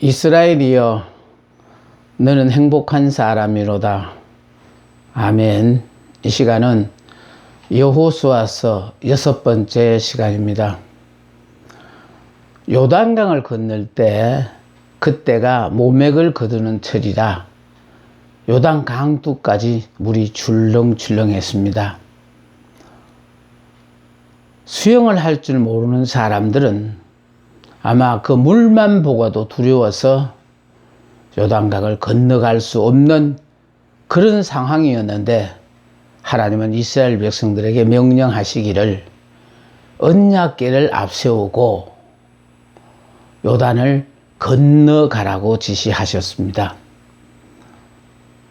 이스라엘이여, 너는 행복한 사람이로다. 아멘. 이 시간은 여호수아서 6번째 시간입니다. 요단강을 건널 때 그때가 모맥을 거두는 철이라 요단 강두까지 물이 출렁출렁했습니다. 수영을 할 줄 모르는 사람들은 아마 그 물만 보고도 두려워서 요단강을 건너갈 수 없는 그런 상황이었는데, 하나님은 이스라엘 백성들에게 명령하시기를 언약궤를 앞세우고 요단을 건너가라고 지시하셨습니다.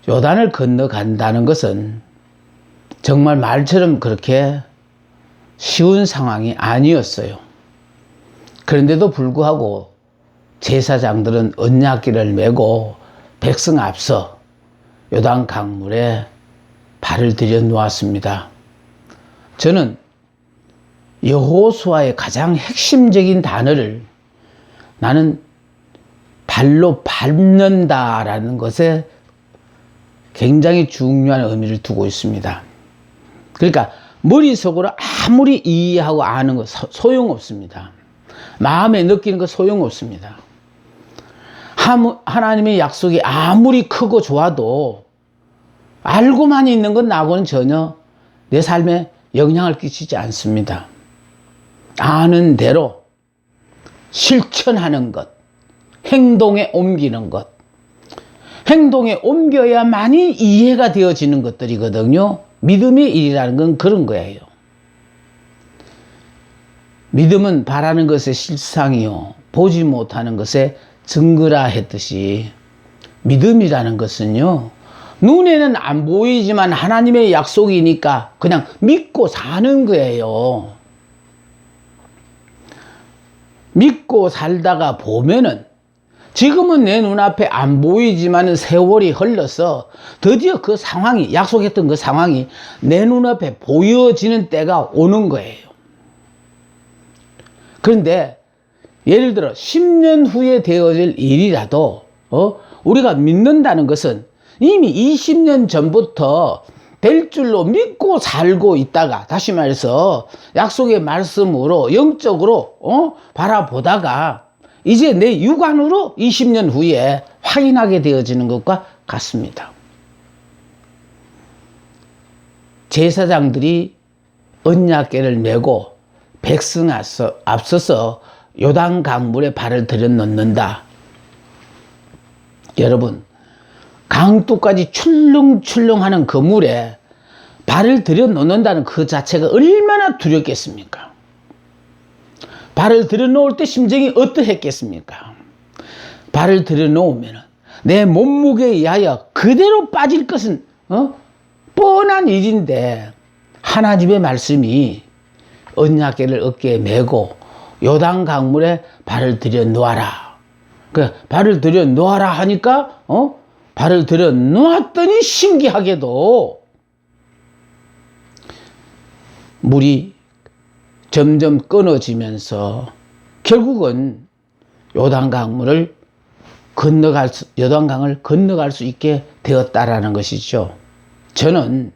요단을 건너간다는 것은 정말 말처럼 그렇게 쉬운 상황이 아니었어요. 그런데도 불구하고 제사장들은 언약궤를 메고 백성 앞서 요단 강물에 발을 들여 놓았습니다. 저는 여호수아의 가장 핵심적인 단어를 나는 발로 밟는다라는 것에 굉장히 중요한 의미를 두고 있습니다. 그러니까 머릿속으로 아무리 이해하고 아는 거 소용없습니다. 마음에 느끼는 거 소용없습니다. 하나님의 약속이 아무리 크고 좋아도 알고만 있는 건 나하고는 전혀 내 삶에 영향을 끼치지 않습니다. 아는 대로 실천하는 것, 행동에 옮기는 것, 행동에 옮겨야만이 이해가 되어지는 것들이거든요. 믿음의 일이라는 건 그런 거예요. 믿음은 바라는 것의 실상이요 보지 못하는 것의 증거라 했듯이, 믿음이라는 것은요 눈에는 안 보이지만 하나님의 약속이니까 그냥 믿고 사는 거예요. 믿고 살다가 보면은 지금은 내 눈앞에 안 보이지만 세월이 흘러서 드디어 그 상황이, 약속했던 그 상황이 내 눈앞에 보여지는 때가 오는 거예요. 그런데 예를 들어 10년 후에 되어질 일이라도 우리가 믿는다는 것은 이미 20년 전부터 될 줄로 믿고 살고 있다가, 다시 말해서 약속의 말씀으로 영적으로 바라보다가 이제 내 육안으로 20년 후에 확인하게 되어지는 것과 같습니다. 제사장들이 언약궤를 메고 백성 앞서서 요단 강물에 발을 들여놓는다. 여러분, 강둑까지 출렁출렁하는 그 물에 발을 들여놓는다는 그 자체가 얼마나 두렵겠습니까? 발을 들여놓을 때 심정이 어떠했겠습니까? 발을 들여놓으면 내 몸무게에 의하여 그대로 빠질 것은 뻔한 일인데, 하나님의 말씀이 언약궤를 어깨에 메고 요단 강물에 발을 들여놓아라. 발을 들여놓아라 하니까 발을 들여놓았더니 신기하게도 물이 점점 끊어지면서 결국은 요단강을 건너갈 수 있게 되었다라는 것이죠. 저는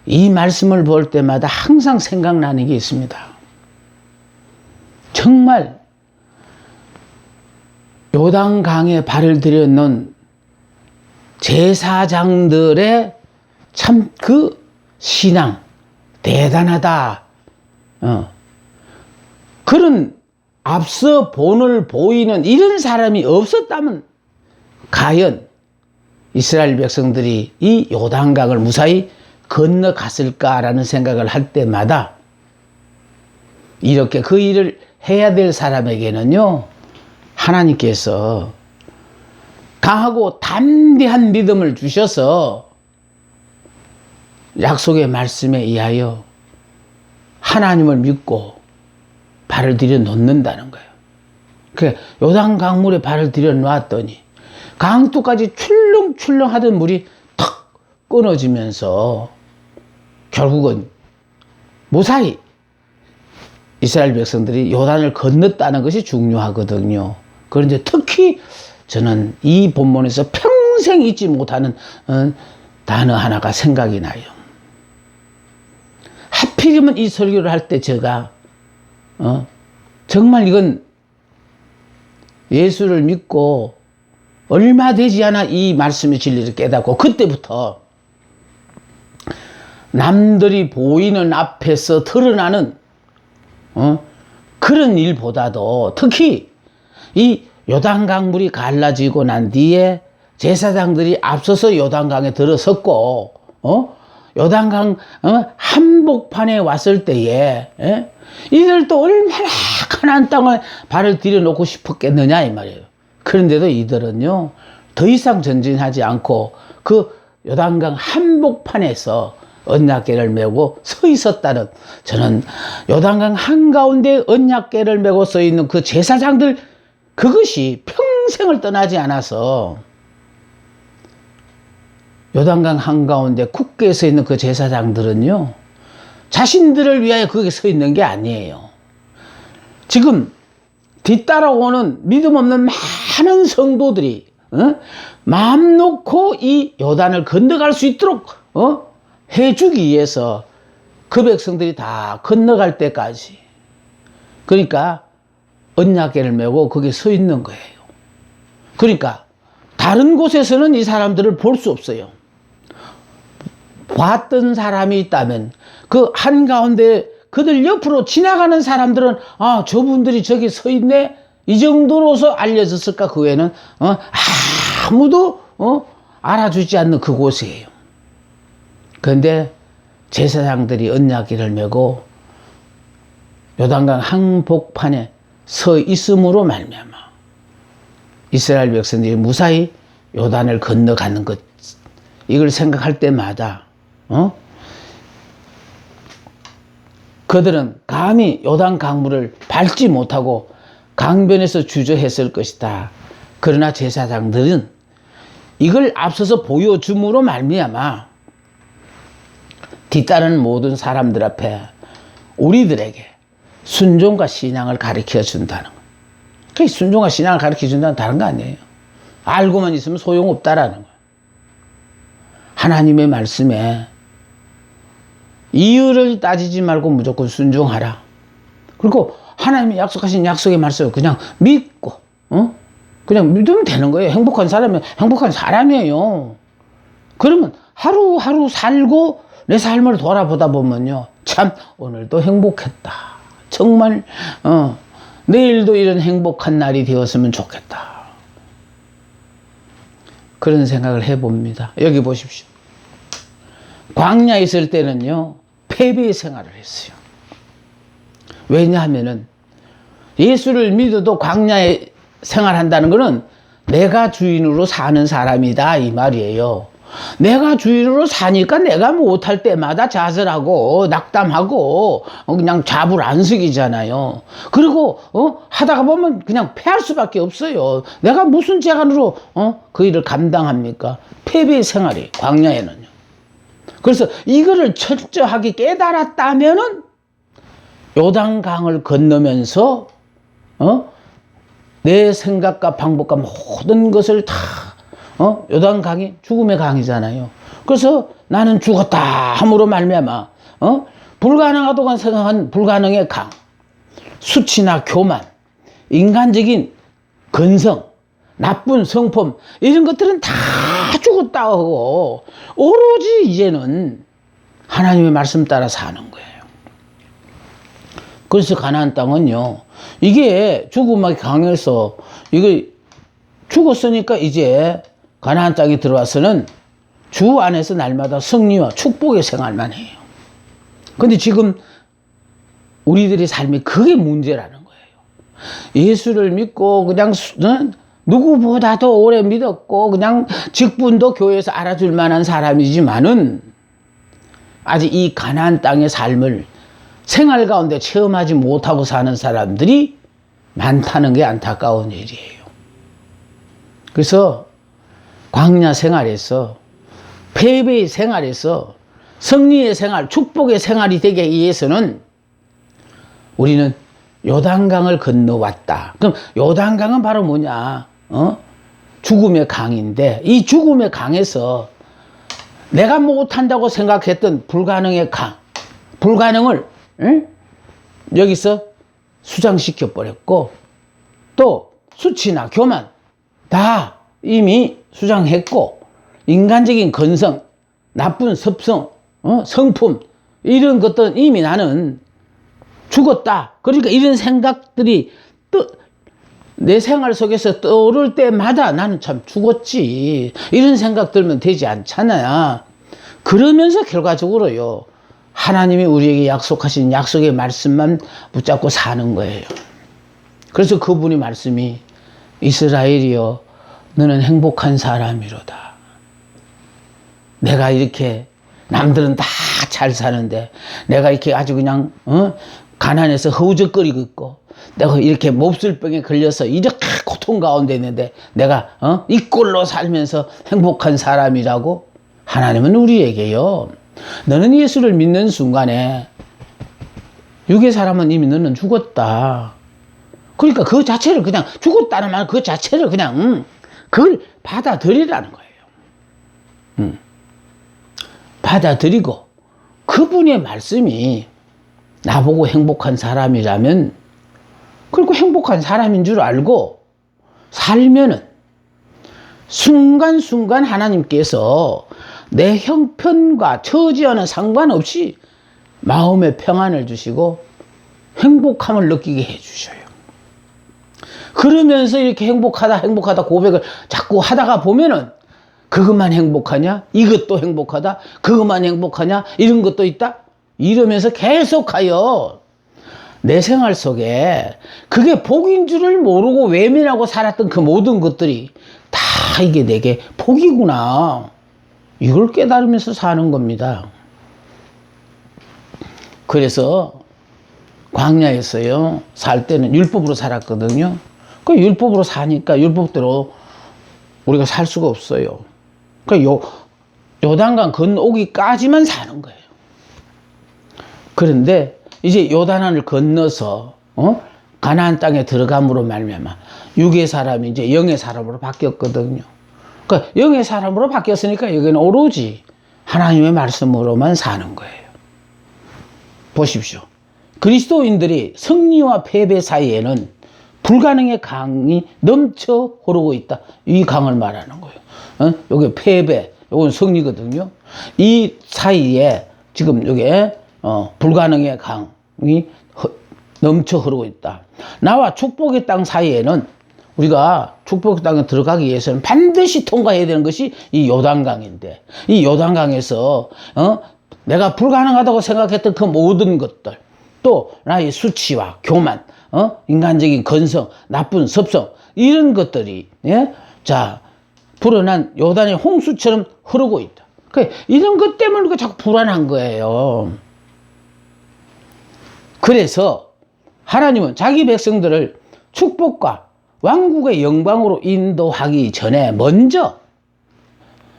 이 말씀을 볼 때마다 항상 생각나는 게 있습니다. 정말 요단강에 발을 들여놓은 제사장들의 참 그 신앙 대단하다. 그런 앞서 본을 보이는 이런 사람이 없었다면 과연 이스라엘 백성들이 이 요단강을 무사히 건너갔을까라는 생각을 할 때마다, 이렇게 그 일을 해야 될 사람에게는요 하나님께서 강하고 담대한 믿음을 주셔서 약속의 말씀에 의하여 하나님을 믿고 발을 들여 놓는다는 거예요. 그러니까 요단 강물에 발을 들여 놨더니 강둑까지 출렁출렁 하던 물이 탁 끊어지면서 결국은 무사히 이스라엘 백성들이 요단을 건넜다는 것이 중요하거든요. 그런데 특히 저는 이 본문에서 평생 잊지 못하는 단어 하나가 생각이 나요. 하필이면 이 설교를 할 때 제가 정말 이건 예수를 믿고 얼마 되지 않아 이 말씀의 진리를 깨닫고 그때부터 남들이 보이는 앞에서 드러나는 그런 일보다도 특히 이 요단강물이 갈라지고 난 뒤에 제사장들이 앞서서 요단강에 들어섰고 요단강 한복판에 왔을 때에 이들도 얼마나 가나안 땅에 발을 들여놓고 싶었겠느냐 이 말이에요. 그런데도 이들은요 더 이상 전진하지 않고 그 요단강 한복판에서 언약궤를 메고 서 있었다는, 저는 요단강 한가운데 언약궤를 메고 서 있는 그 제사장들, 그것이 평생을 떠나지 않아서 요단강 한가운데 굳게 서 있는 그 제사장들은요 자신들을 위하여 거기에 서 있는 게 아니에요. 지금 뒤따라오는 믿음 없는 많은 성도들이 마음 놓고 이 요단을 건너갈 수 있도록 해주기 위해서 그 백성들이 다 건너갈 때까지, 그러니까 언약궤를 메고 거기에 서 있는 거예요. 그러니까 다른 곳에서는 이 사람들을 볼 수 없어요. 봤던 사람이 있다면 그 한가운데 그들 옆으로 지나가는 사람들은 아, 저분들이 저기 서 있네, 이 정도로서 알려졌을까. 그 외에는 아무도 알아주지 않는 그곳이에요. 그런데 제사장들이 언약궤를 메고 요단강 한복판에 서 있음으로 말미암아 이스라엘 백성들이 무사히 요단을 건너가는 것, 이걸 생각할 때마다 그들은 감히 요단 강물을 밟지 못하고 강변에서 주저했을 것이다. 그러나 제사장들은 이걸 앞서서 보여줌으로 말미암아 뒤따르는 모든 사람들 앞에 우리들에게 순종과 신앙을 가르쳐 준다는 거예요. 그 순종과 신앙을 가르쳐 준다는 다른 거 아니에요. 알고만 있으면 소용없다라는 거예요. 하나님의 말씀에 이유를 따지지 말고 무조건 순종하라. 그리고 하나님이 약속하신 약속의 말씀을 그냥 믿고 그냥 믿으면 되는 거예요. 행복한 사람이 행복한 사람이에요. 그러면 하루하루 살고 내 삶을 돌아보다 보면요, 참 오늘도 행복했다. 정말 내일도 이런 행복한 날이 되었으면 좋겠다. 그런 생각을 해봅니다. 여기 보십시오. 광야에 있을 때는요 패배의 생활을 했어요. 왜냐하면은 예수를 믿어도 광야에 생활한다는 것은 내가 주인으로 사는 사람이다 이 말이에요. 내가 주인으로 사니까 내가 못할 때마다 좌절하고 낙담하고 그냥 자불안석이잖아요. 그리고 하다가 보면 그냥 패할 수밖에 없어요. 내가 무슨 재간으로 그 일을 감당합니까? 패배의 생활이 광야에는요. 그래서 이거를 철저하게 깨달았다면은 요단강을 건너면서 내 생각과 방법과 모든 것을 다 요단강이 죽음의 강이잖아요. 그래서 나는 죽었다 함으로 말미암아 불가능하다고 생각한 불가능의 강, 수치나 교만, 인간적인 근성, 나쁜 성품, 이런 것들은 다 죽었다 하고 오로지 이제는 하나님의 말씀 따라 사는 거예요. 그래서 가나안 땅은요, 이게 죽음의 강에서 이거 죽었으니까 이제 가나안 땅에 들어와서는 주 안에서 날마다 승리와 축복의 생활만 해요. 근데 지금 우리들의 삶이 그게 문제라는 거예요. 예수를 믿고 그냥 누구보다도 오래 믿었고 그냥 직분도 교회에서 알아줄 만한 사람이지만은 아직 이 가나안 땅의 삶을 생활 가운데 체험하지 못하고 사는 사람들이 많다는 게 안타까운 일이에요. 그래서 광야 생활에서, 패배의 생활에서 승리의 생활, 축복의 생활이 되기 위해서는 우리는 요단강을 건너왔다. 그럼 요단강은 바로 뭐냐? 죽음의 강인데, 이 죽음의 강에서 내가 못한다고 생각했던 불가능의 강, 불가능을 여기서 수장시켜 버렸고, 또 수치나 교만 다 이미 수장했고, 인간적인 건성, 나쁜 습성, 성품 이런 것들은 이미 나는 죽었다. 그러니까 이런 생각들이 내 생활 속에서 떠오를 때마다 나는 참 죽었지, 이런 생각 들면 되지 않잖아요. 그러면서 결과적으로요, 하나님이 우리에게 약속하신 약속의 말씀만 붙잡고 사는 거예요. 그래서 그분이 말씀이 이스라엘이여 너는 행복한 사람이로다. 내가 이렇게 남들은 다 잘 사는데 내가 이렇게 아주 그냥 가난해서 허우적거리고 있고, 내가 이렇게 몹쓸병에 걸려서 이렇게 고통 가운데 있는데 내가 이 꼴로 살면서 행복한 사람이라고. 하나님은 우리에게요, 너는 예수를 믿는 순간에 육의 사람은 이미 너는 죽었다. 그러니까 그 자체를 그냥 죽었다는 말 그 자체를 그냥 그걸 받아들이라는 거예요. 받아들이고 그분의 말씀이 나보고 행복한 사람이라면, 그리고 행복한 사람인 줄 알고 살면은 순간순간 하나님께서 내 형편과 처지와는 상관없이 마음의 평안을 주시고 행복함을 느끼게 해주셔요. 그러면서 이렇게 행복하다 고백을 자꾸 하다가 보면은 그것만 행복하냐? 이것도 행복하다? 그것만 행복하냐? 이런 것도 있다? 이러면서 계속하여 내 생활 속에 그게 복인 줄을 모르고 외면하고 살았던 그 모든 것들이 다 이게 내게 복이구나, 이걸 깨달으면서 사는 겁니다. 그래서 광야에서요 살 때는 율법으로 살았거든요. 그 율법으로 사니까 율법대로 우리가 살 수가 없어요. 그러니까 요단강 건너오기까지만 사는 거예요. 그런데 이제 요단강을 건너서 가나안 땅에 들어감으로 말미암아 육의 사람이 이제 영의 사람으로 바뀌었거든요. 그러니까 영의 사람으로 바뀌었으니까 여기는 오로지 하나님의 말씀으로만 사는 거예요. 보십시오. 그리스도인들이 승리와 패배 사이에는 불가능의 강이 넘쳐 흐르고 있다. 이 강을 말하는 거예요. 여기 패배, 이건 승리거든요. 이 사이에 지금 여기 불가능의 강이 넘쳐 흐르고 있다. 나와 축복의 땅 사이에는 우리가 축복의 땅에 들어가기 위해서는 반드시 통과해야 되는 것이 이 요단강인데, 이 요단강에서 내가 불가능하다고 생각했던 그 모든 것들, 또 나의 수치와 교만, 인간적인 건성, 나쁜 습성, 이런 것들이 자 불어난 요단의 홍수처럼 흐르고 있다. 그러니까 이런 것 때문에 자꾸 불안한 거예요. 그래서 하나님은 자기 백성들을 축복과 왕국의 영광으로 인도하기 전에 먼저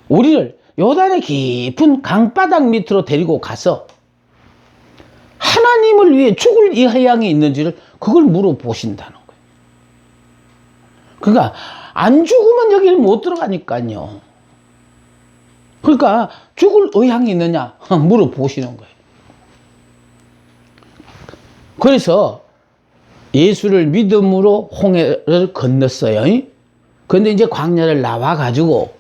우리를 요단의 깊은 강바닥 밑으로 데리고 가서 하나님을 위해 죽을 의향이 있는지를 그걸 물어보신다는 거예요. 그러니까 안 죽으면 여기를 못 들어가니까요. 그러니까 죽을 의향이 있느냐 물어보시는 거예요. 그래서 예수를 믿음으로 홍해를 건넜어요. 그런데 이제 광야를 나와가지고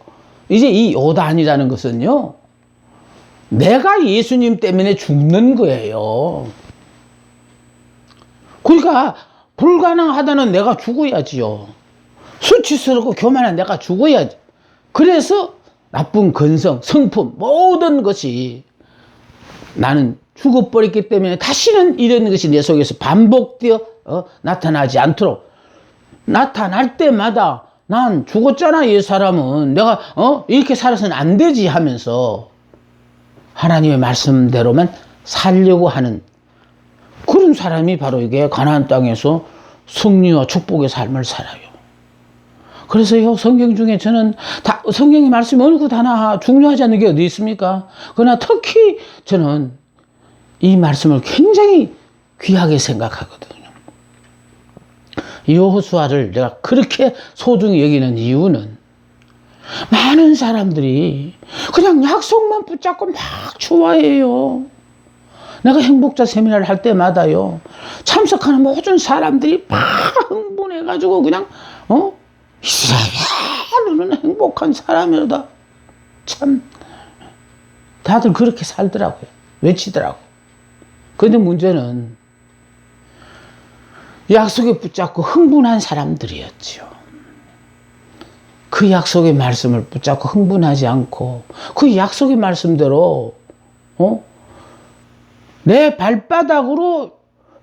이제 이 요단이라는 것은요, 내가 예수님 때문에 죽는 거예요. 그러니까 불가능하다는 내가 죽어야지요. 수치스럽고 교만한 내가 죽어야지. 그래서 나쁜 건성, 성품, 모든 것이 나는 죽어버렸기 때문에 다시는 이런 것이 내 속에서 반복되어 나타나지 않도록, 나타날 때마다 난 죽었잖아, 이 사람은. 내가 이렇게 살아서는 안 되지 하면서 하나님의 말씀대로만 살려고 하는 그런 사람이 바로 이게 가나안 땅에서 승리와 축복의 삶을 살아요. 그래서요, 성경 중에 저는 성경의 말씀이 어느 것 하나 중요하지 않는 게 어디 있습니까? 그러나 특히 저는 이 말씀을 굉장히 귀하게 생각하거든요. 여호수아를 내가 그렇게 소중히 여기는 이유는 많은 사람들이 그냥 약속만 붙잡고 막 좋아해요. 내가 행복자 세미나를 할 때마다요, 참석하는 모든 사람들이 막 흥분해가지고 그냥 이스라엘은 행복한 사람이다. 참 다들 그렇게 살더라고요. 외치더라고. 그런데 문제는 약속에 붙잡고 흥분한 사람들이었죠. 그 약속의 말씀을 붙잡고 흥분하지 않고 그 약속의 말씀대로 내 발바닥으로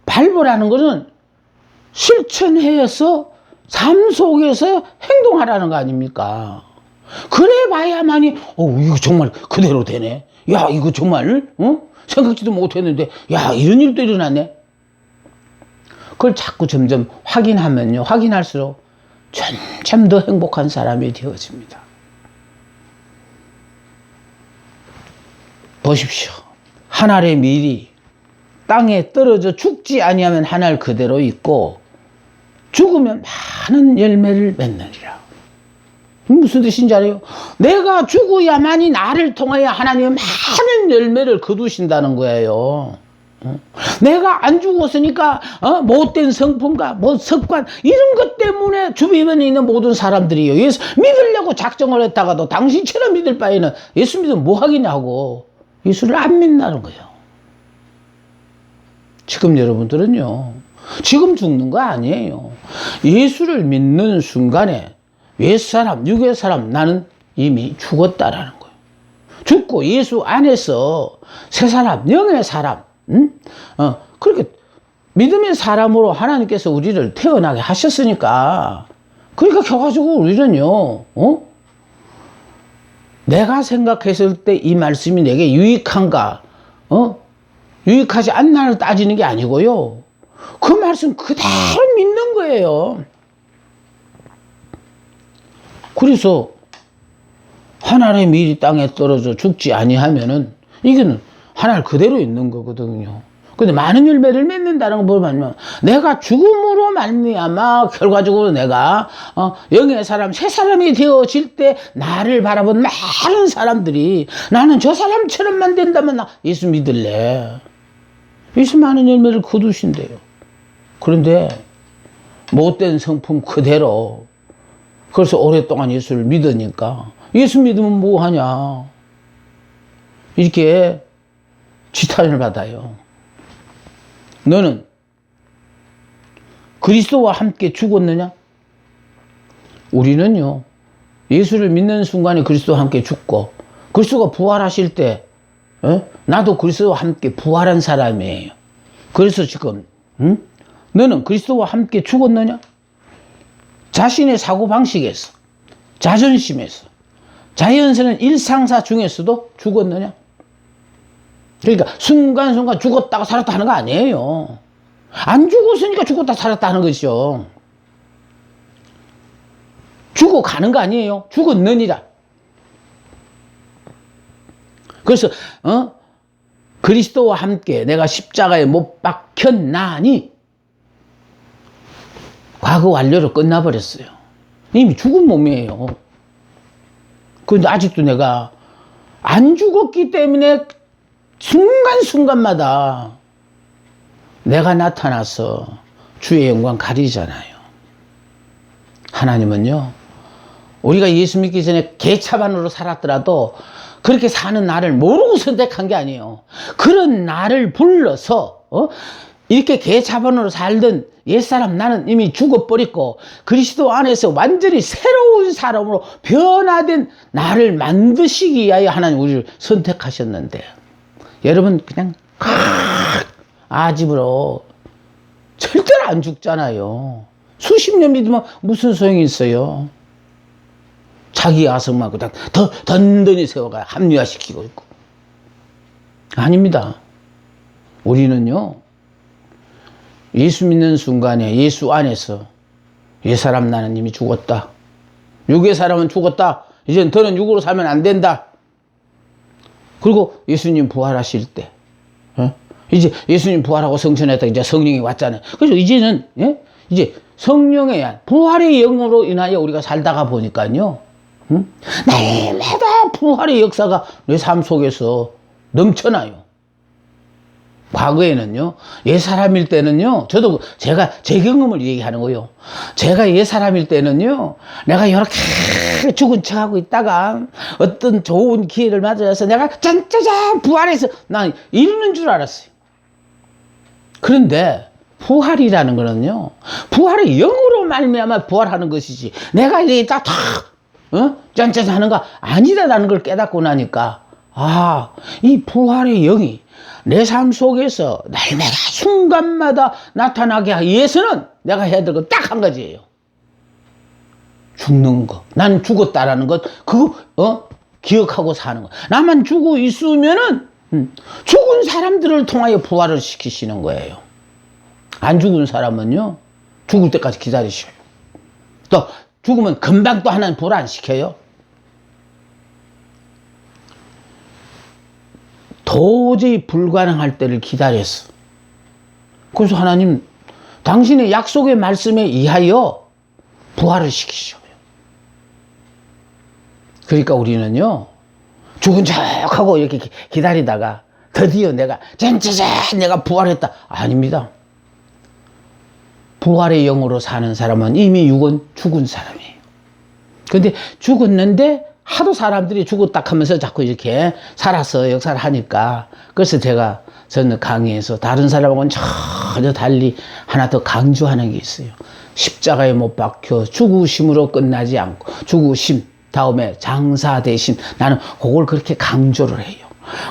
밟으라는 것은 실천해서 삶 속에서 행동하라는 거 아닙니까? 그래 봐야만이 이거 정말 그대로 되네. 야, 이거 정말 생각지도 못했는데 야, 이런 일도 일어났네. 그걸 자꾸 점점 확인하면요, 확인할수록 점점 더 행복한 사람이 되어집니다. 보십시오. 한 알의 밀이 땅에 떨어져 죽지 아니하면 한 알 그대로 있고 죽으면 많은 열매를 맺느니라. 무슨 뜻인지 알아요? 내가 죽어야만이 나를 통하여 하나님은 많은 열매를 거두신다는 거예요. 내가 안 죽었으니까 못된 성품과 습관 이런 것 때문에 주변에 있는 모든 사람들이요, 예수 믿으려고 작정을 했다가도 당신처럼 믿을 바에는 예수 믿으면 뭐 하겠냐고 예수를 안 믿는다는 거예요. 지금 여러분들은요, 지금 죽는 거 아니에요. 예수를 믿는 순간에 옛사람, 육의 사람, 나는 이미 죽었다라는 거예요. 죽고 예수 안에서 새 사람, 영의 사람, 그렇게 믿음의 사람으로 하나님께서 우리를 태어나게 하셨으니까, 그러니까 켜가지고 우리는요, 내가 생각했을 때 이 말씀이 내게 유익한가, 유익하지 않나를 따지는 게 아니고요, 그 말씀 그대로 믿는 거예요. 그래서 하나님의 밀이 땅에 떨어져 죽지 아니하면은 이거는 하나를 그대로 있는 거거든요. 근데 많은 열매를 맺는다는 거 보면 내가 죽음으로 말미암아 결과적으로 내가 영의 사람, 새 사람이 되어질 때 나를 바라본 많은 사람들이 나는 저 사람처럼만 된다면 나 예수 믿을래. 예수 많은 열매를 거두신대요. 그런데 못된 성품 그대로, 그래서 오랫동안 예수를 믿으니까 예수 믿으면 뭐 하냐 이렇게 지탄을 받아요. 너는 그리스도와 함께 죽었느냐? 우리는요, 예수를 믿는 순간에 그리스도와 함께 죽고 그리스도가 부활하실 때 나도 그리스도와 함께 부활한 사람이에요. 그래서 지금 너는 그리스도와 함께 죽었느냐? 자신의 사고방식에서, 자존심에서, 자연스러운 일상사 중에서도 죽었느냐? 그러니까 순간순간 죽었다가 살았다 하는 거 아니에요. 안 죽었으니까 죽었다 살았다 하는 것이죠. 죽어가는 거 아니에요. 죽었느니라. 그래서 그리스도와 함께 내가 십자가에 못 박혔나니 과거 완료로 끝나버렸어요. 이미 죽은 몸이에요. 그런데 아직도 내가 안 죽었기 때문에 순간순간마다 내가 나타나서 주의 영광 가리잖아요. 하나님은요, 우리가 예수 믿기 전에 개차반으로 살았더라도 그렇게 사는 나를 모르고 선택한 게 아니에요. 그런 나를 불러서 이렇게 개차반으로 살던 옛사람 나는 이미 죽어버렸고 그리스도 안에서 완전히 새로운 사람으로 변화된 나를 만드시기 위하여 하나님 우리를 선택하셨는데, 여러분 그냥 아집으로 절대로 안 죽잖아요. 수십 년 믿으면 무슨 소용이 있어요. 자기 아성만 그냥 더 든든히 세워가 합리화시키고 있고. 아닙니다. 우리는요, 예수 믿는 순간에 예수 안에서 옛사람 나는 이미 죽었다. 육의 사람은 죽었다. 이젠 더는 육으로 살면 안 된다. 그리고 예수님 부활하실 때, 이제 예수님 부활하고 성천했다. 이제 성령이 왔잖아요. 그래서 이제는, 이제 성령의 한 부활의 영으로 인하여 우리가 살다가 보니까요. 응? 날마다 부활의 역사가 내 삶 속에서 넘쳐나요. 과거에는요, 옛사람일 때는요, 저도 제가 제 경험을 얘기하는 거예요. 제가 옛사람일 때는요, 내가 이렇게 죽은 척하고 있다가 어떤 좋은 기회를 맞아서 내가 짠짜잔 부활해서 난 이러는 줄 알았어요. 그런데 부활이라는 거는요, 부활의 영으로 말미암아 부활하는 것이지 내가 이렇게 딱 짠짜잔 하는 거 아니다라는 걸 깨닫고 나니까, 아, 이 부활의 영이 내 삶 속에서 날마다 순간마다 나타나게 하기 위해서는 내가 해야 될 건 딱 한 가지예요. 죽는 거. 난 죽었다라는 것, 그거 기억하고 사는 거. 나만 죽어 있으면은 죽은 사람들을 통하여 부활을 시키시는 거예요. 안 죽은 사람은요, 죽을 때까지 기다리셔요. 또 죽으면 금방 또 하나는 부활 안 시켜요. 도저히 불가능할 때를 기다렸어. 그래서 하나님, 당신의 약속의 말씀에 의하여 부활을 시키셔요. 그러니까 우리는요, 죽은 척하고 이렇게 기다리다가 드디어 내가 짠짜잔 내가 부활했다. 아닙니다. 부활의 영으로 사는 사람은 이미 죽은 사람이에요. 근데 죽었는데 하도 사람들이 죽었다 하면서 자꾸 이렇게 살아서 역사를 하니까, 그래서 저는 강의에서 다른 사람하고는 전혀 달리 하나 더 강조하는 게 있어요. 십자가에 못 박혀 죽으심으로 끝나지 않고 죽으심 다음에 장사 대신, 나는 그걸 그렇게 강조를 해요.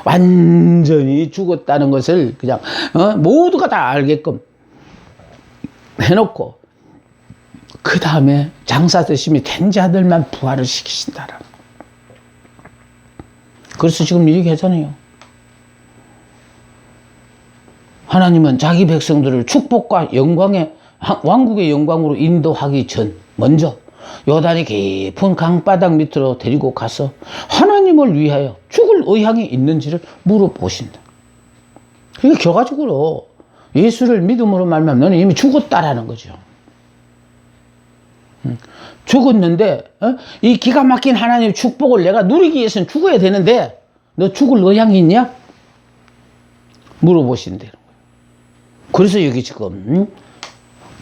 완전히 죽었다는 것을 그냥 모두가 다 알게끔 해놓고 그 다음에 장사 대심이 된 자들만 부활을 시키신다라. 그래서 지금 이렇게 하잖아요. 하나님은 자기 백성들을 축복과 영광의 왕국의 영광으로 인도하기 전 먼저 요단의 깊은 강바닥 밑으로 데리고 가서 하나님을 위하여 죽을 의향이 있는지를 물어보신다. 그러니까 결과적으로 예수를 믿음으로 말하면 너는 이미 죽었다라는 거죠. 죽었는데 이 기가 막힌 하나님의 축복을 내가 누리기 위해서는 죽어야 되는데 너 죽을 의향이 있냐? 물어보신대요. 그래서 여기 지금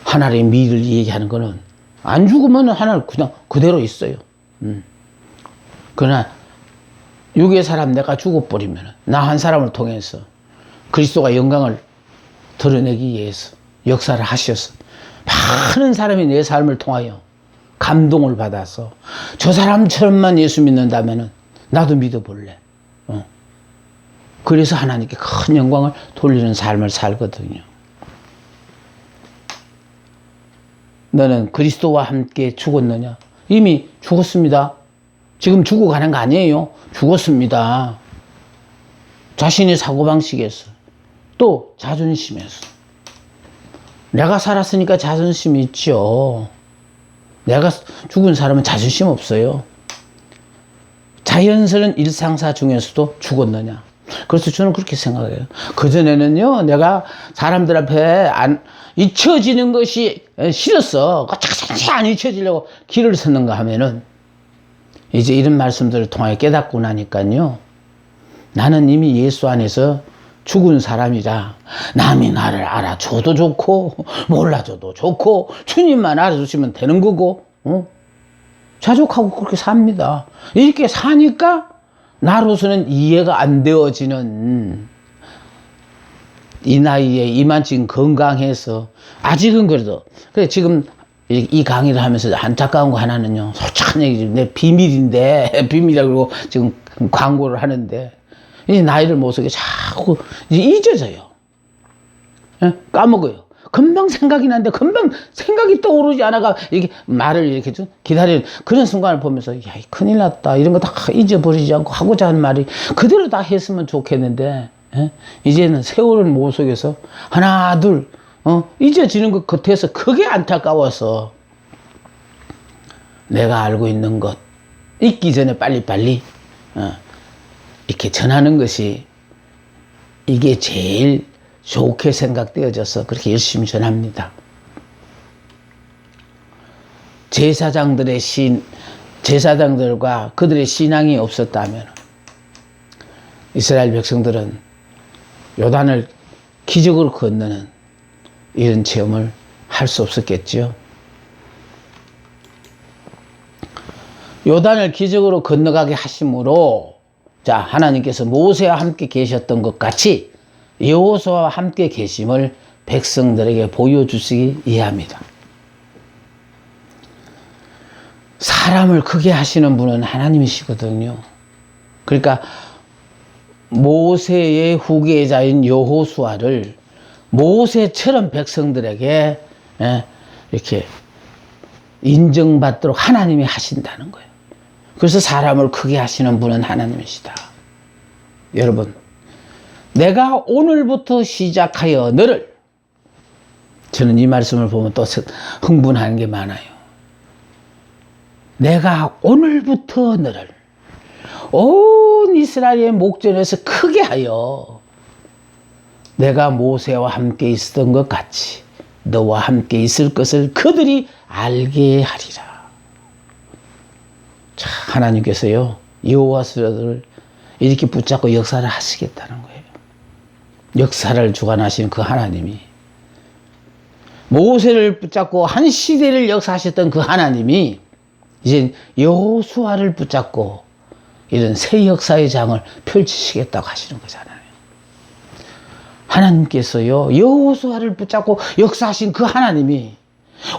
하나님의 미를 얘기하는 거는, 안 죽으면 하나는 그냥 그대로 있어요. 그러나 육의 사람 내가 죽어버리면 나 한 사람을 통해서 그리스도가 영광을 드러내기 위해서 역사를 하셔서 많은 사람이 내 삶을 통하여 감동을 받아서 저 사람처럼만 예수 믿는다면 나도 믿어볼래. 그래서 하나님께 큰 영광을 돌리는 삶을 살거든요. 너는 그리스도와 함께 죽었느냐? 이미 죽었습니다. 지금 죽어가는 거 아니에요. 죽었습니다. 자신의 사고방식에서, 또 자존심에서. 내가 살았으니까 자존심이 있죠. 내가 죽은 사람은 자존심 없어요. 자연스러운 일상사 중에서도 죽었느냐? 그래서 저는 그렇게 생각해요. 그전에는요, 내가 사람들 앞에 잊혀지는 것이 싫었어. 착착착 안 잊혀지려고 길을 섰는가 하면은, 이제 이런 말씀들을 통하여 깨닫고 나니까요, 나는 이미 예수 안에서 죽은 사람이라 남이 나를 알아줘도 좋고 몰라줘도 좋고 주님만 알아주시면 되는 거고, 자족하고 그렇게 삽니다. 이렇게 사니까 나로서는 이해가 안 되어지는, 이 나이에 이만큼 건강해서 아직은 그래도, 그래 지금 이 강의를 하면서 안타까운 거 하나는요, 솔직한 얘기지, 내 비밀인데 비밀이라고 지금 광고를 하는데, 이 나이를 못 속에 자꾸 잊어져요. 까먹어요. 금방 생각이 나는데 금방 생각이 떠오르지 않아가 이렇게 말을 이렇게 좀 기다리는 그런 순간을 보면서, 야, 큰일 났다. 이런 거 다 잊어버리지 않고 하고자 하는 말이 그대로 다 했으면 좋겠는데, 이제는 세월을 못 속에서 하나, 둘, 잊어지는 것 같아서 그게 안타까워서 내가 알고 있는 것 잊기 전에 빨리빨리, 이렇게 전하는 것이 이게 제일 좋게 생각되어져서 그렇게 열심히 전합니다. 제사장들과 그들의 신앙이 없었다면 이스라엘 백성들은 요단을 기적으로 건너는 이런 체험을 할 수 없었겠죠. 요단을 기적으로 건너가게 하심으로 자, 하나님께서 모세와 함께 계셨던 것 같이 여호수아와 함께 계심을 백성들에게 보여주시기 위함이다. 사람을 크게 하시는 분은 하나님이시거든요. 그러니까 모세의 후계자인 여호수아를 모세처럼 백성들에게 이렇게 인정받도록 하나님이 하신다는 거예요. 그래서 사람을 크게 하시는 분은 하나님이시다. 여러분, 내가 오늘부터 시작하여 너를, 저는 이 말씀을 보면 또 흥분하는 게 많아요. 내가 오늘부터 너를 온 이스라엘의 목전에서 크게 하여 내가 모세와 함께 있었던 것 같이 너와 함께 있을 것을 그들이 알게 하리라. 자, 하나님께서요, 여호수아를 이렇게 붙잡고 역사를 하시겠다는 거예요. 역사를 주관하신 그 하나님이, 모세를 붙잡고 한 시대를 역사하셨던 그 하나님이 이제 여호수아를 붙잡고 이런 새 역사의 장을 펼치시겠다고 하시는 거잖아요. 하나님께서요, 여호수아를 붙잡고 역사하신 그 하나님이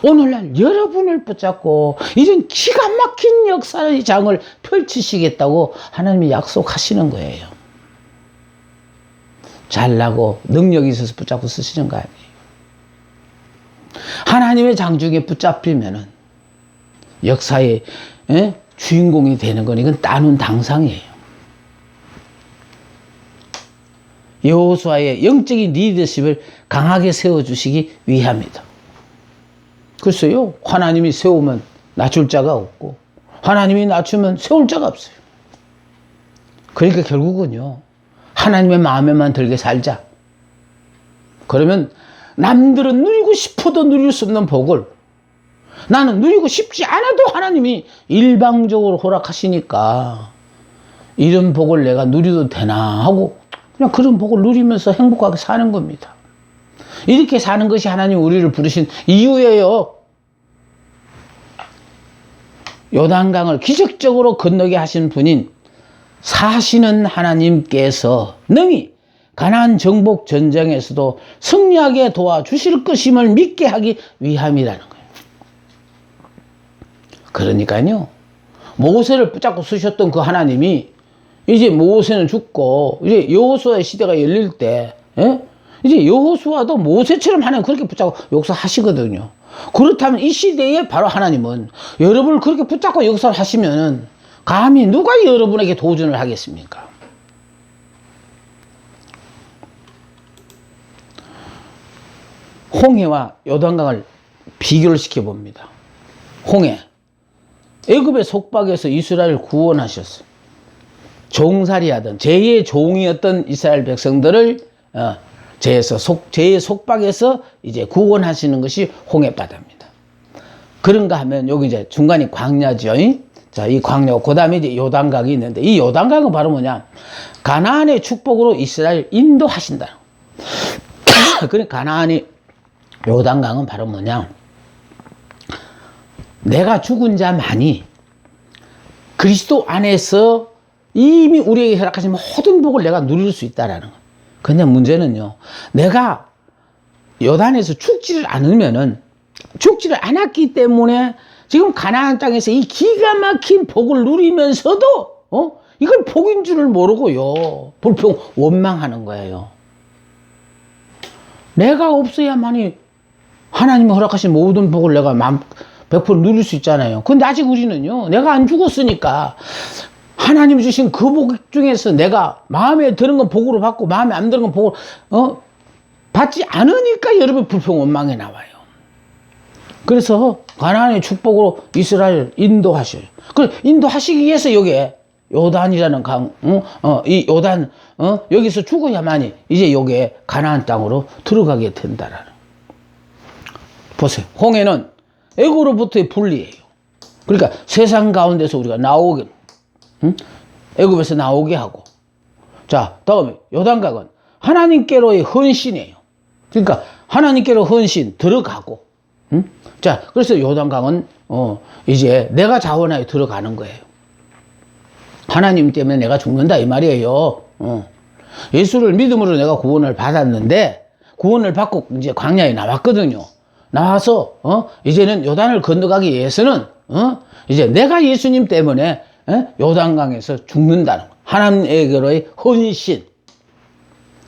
오늘날 여러분을 붙잡고 이런 기가 막힌 역사의 장을 펼치시겠다고 하나님이 약속하시는 거예요. 잘나고 능력이 있어서 붙잡고 쓰시는 거 아니에요. 하나님의 장 중에 붙잡히면은 역사의 주인공이 되는 건 이건 따놓은 당상이에요. 여호수아의 영적인 리더십을 강하게 세워주시기 위함이다. 글쎄요, 하나님이 세우면 낮출 자가 없고 하나님이 낮추면 세울 자가 없어요. 그러니까 결국은요, 하나님의 마음에만 들게 살자. 그러면 남들은 누리고 싶어도 누릴 수 없는 복을 나는 누리고 싶지 않아도 하나님이 일방적으로 허락하시니까 이런 복을 내가 누려도 되나 하고 그냥 그런 복을 누리면서 행복하게 사는 겁니다. 이렇게 사는 것이 하나님 우리를 부르신 이유예요. 요단강을 기적적으로 건너게 하신 분인 사시는 하나님께서 능히 가나안 정복 전쟁에서도 승리하게 도와주실 것임을 믿게 하기 위함이라는 거예요. 그러니까요, 모세를 붙잡고 쓰셨던 그 하나님이 이제 모세는 죽고 이제 여호수아의 시대가 열릴 때 이제 여호수아도 모세처럼 하나님 그렇게 붙잡고 역사하시거든요. 그렇다면 이 시대에 바로 하나님은 여러분을 그렇게 붙잡고 역사를 하시면은 감히 누가 여러분에게 도전을 하겠습니까? 홍해와 요단강을 비교를 시켜봅니다. 홍해, 애굽의 속박에서 이스라엘을 구원하셨어요. 종살이하던 제2의 종이었던 이스라엘 백성들을 죄의 속박에서 이제 구원하시는 것이 홍해바다입니다. 그런가 하면 여기 이제 중간이 광야죠. 자, 이 광야, 그 다음에 이제 요단강이 있는데 이 요단강은 바로 뭐냐? 가나안의 축복으로 이스라엘 인도하신다. 그러니까 가나안의 요단강은 바로 뭐냐? 내가 죽은 자만이 그리스도 안에서 이미 우리에게 허락하신 모든 복을 내가 누릴 수 있다라는 거예요. 근데 문제는요, 내가 요단에서 죽지를 않았기 때문에 지금 가나안 땅에서 이 기가 막힌 복을 누리면서도 이걸 복인 줄을 모르고요, 불평 원망하는 거예요. 내가 없어야만이 하나님이 허락하신 모든 복을 내가 100% 누릴 수 있잖아요. 근데 아직 우리는요, 내가 안 죽었으니까 하나님이 주신 그 복 중에서 내가 마음에 드는 건 복으로 받고 마음에 안 드는 건 복으로 받지 않으니까 여러분 불평 원망이 나와요. 그래서 가나안의 축복으로 이스라엘 인도하셔요. 그 인도하시기 위해서 여기에 요단이라는 강, 이 요단, 여기서 죽어야만이 이제 여기에 가나안 땅으로 들어가게 된다라는. 보세요. 홍해는 애굽으로부터의 분리예요. 그러니까 세상 가운데서 우리가 나오게, 응? 애굽에서 나오게 하고. 자, 다음에 요단강은 하나님께로의 헌신이에요. 그러니까 하나님께로 헌신 들어가고, 응? 자, 그래서 요단강은 이제 내가 자원하여 들어가는 거예요. 하나님 때문에 내가 죽는다 이 말이에요. 예수를 믿음으로 내가 구원을 받았는데 구원을 받고 이제 광야에 나왔거든요. 나와서 이제는 요단을 건너가기 위해서는 이제 내가 예수님 때문에 요단강에서 죽는다는 거. 하나님에게로의 헌신.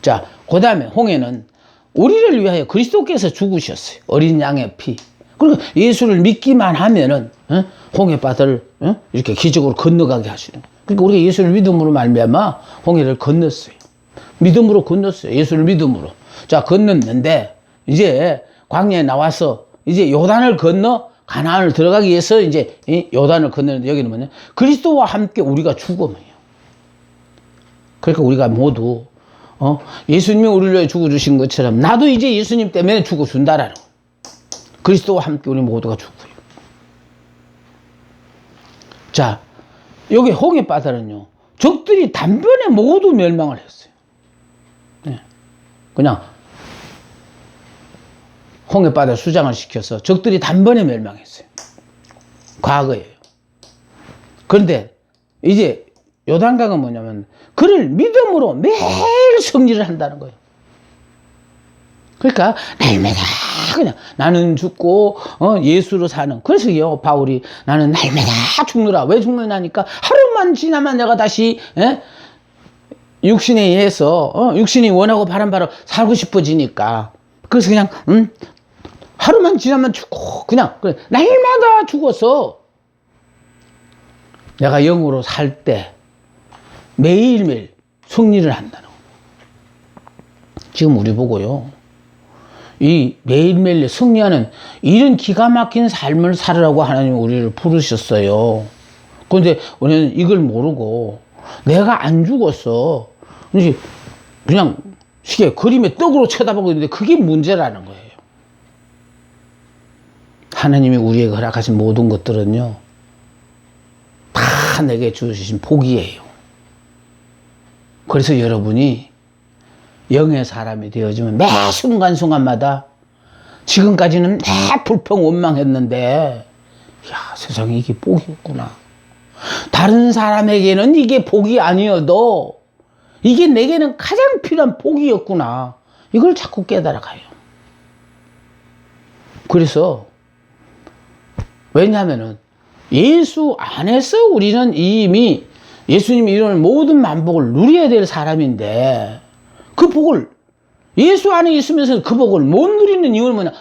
자, 그 다음에 홍해는 우리를 위하여 그리스도께서 죽으셨어요. 어린 양의 피. 그리고 예수를 믿기만 하면은 홍해바다를 이렇게 기적으로 건너가게 하시는 거예요. 그러니까 우리가 예수를 믿음으로 말미암아 홍해를 건넜어요. 믿음으로 건넜어요. 예수를 믿음으로. 자, 건넜는데 이제 광야에 나와서 이제 요단을 건너 가나안을 들어가기 위해서 이제 이 요단을 건너는데 여기는 뭐냐? 그리스도와 함께 우리가 죽음이에요. 그러니까 우리가 모두 예수님이 우리를 위해 죽어주신 것처럼 나도 이제 예수님 때문에 죽어준다라는 거예요. 그리스도와 함께 우리 모두가 죽고요. 자, 여기 홍해바다는요, 적들이 단번에 모두 멸망을 했어요. 네. 그냥 홍해바다 수장을 시켜서 적들이 단번에 멸망했어요. 과거예요. 그런데 이제 요단강은 뭐냐면 그를 믿음으로 매일 승리를 한다는 거예요. 그러니까 날마다 그냥 나는 죽고 예수로 사는. 그래서요 바울이 나는 날마다 죽느라. 왜 죽느냐니까 하루만 지나면 내가 다시 육신에 의해서 육신이 원하고 바란 바로 살고 싶어지니까. 그래서 그냥 하루만 지나면 죽고 그냥 그래. 날마다 죽어서 내가 영으로 살 때 매일매일 승리를 한다는 거예요. 지금 우리 보고요, 이 매일매일 승리하는 이런 기가 막힌 삶을 살으라고 하나님이 우리를 부르셨어요. 그런데 우리는 이걸 모르고 내가 안 죽었어, 이제 그냥 쉽게 그림의 떡으로 쳐다보고 있는데 그게 문제라는 거예요. 하나님이 우리에게 허락하신 모든 것들은요 다 내게 주신 복이에요. 그래서 여러분이 영의 사람이 되어지면 매 순간순간마다 지금까지는 매 불평 원망했는데 야, 세상에 이게 복이었구나. 다른 사람에게는 이게 복이 아니어도 이게 내게는 가장 필요한 복이었구나. 이걸 자꾸 깨달아가요. 그래서 왜냐하면은 예수 안에서 우리는 이미 예수님이 이루는 모든 만복을 누려야 될 사람인데 그 복을 예수 안에 있으면서 그 복을 못 누리는 이유는 뭐냐?